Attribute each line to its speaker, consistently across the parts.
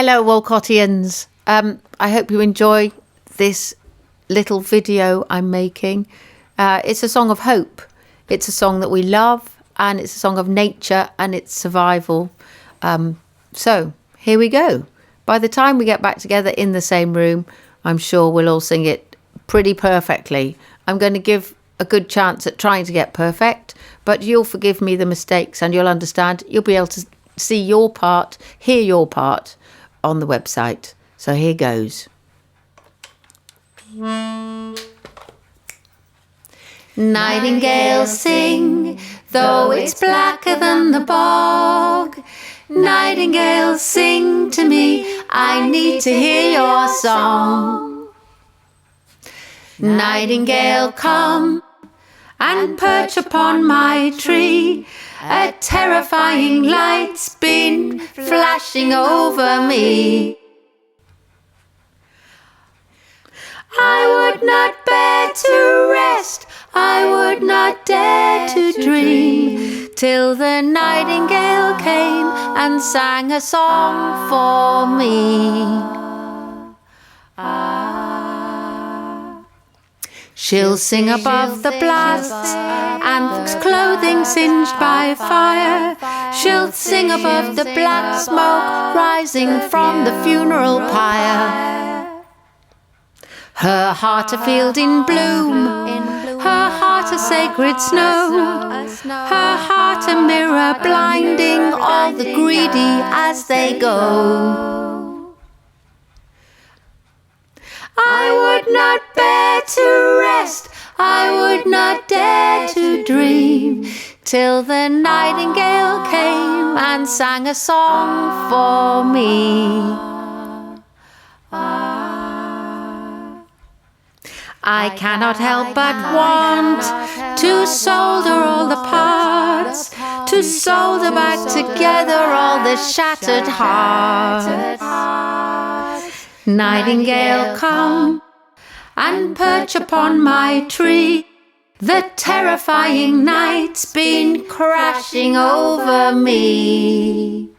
Speaker 1: Hello, Walcotians. I hope you enjoy this little video I'm making. It's a song of hope. It's a song that we love, and it's a song of nature and its survival. So here we go. By the time we get back together in the same room, I'm sure we'll all sing it pretty perfectly. I'm going to give a good chance at trying to get perfect, but you'll forgive me the mistakes and you'll understand. You'll be able to see your part, hear your part on the website. So here goes. Nightingale, sing, though it's blacker than the bog. Nightingale, sing to me, I need to hear your song. Nightingale, come and perch upon my tree. A terrifying light's been flashing over me. I would not bear to rest, I would not dare to dream, till the nightingale came and sang a song for me. She'll sing above the blasts and clothing singed by fire. She'll sing above the black smoke rising from the funeral pyre. Her heart a field in bloom, her heart a sacred snow, her heart a mirror blinding all the greedy as they go. I would not bear to rest, I would not dare to dream, till the nightingale came and sang a song for me. I cannot help but want to solder all the parts, to solder back together all the shattered hearts. Nightingale, come and perch upon my tree. The terrifying night's been crashing over me.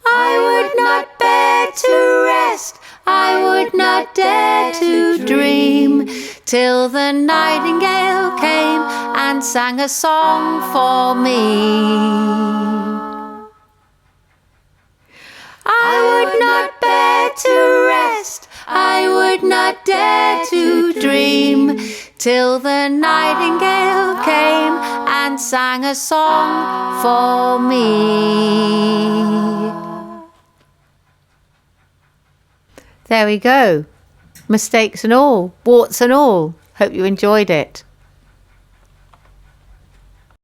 Speaker 1: I would not bear to rest, I would not dare to dream, till the nightingale came and sang a song for me. I would not bear to rest, I would not dare to dream, till the nightingale came and sang a song for me. There we go. Mistakes and all, warts and all. Hope you enjoyed it.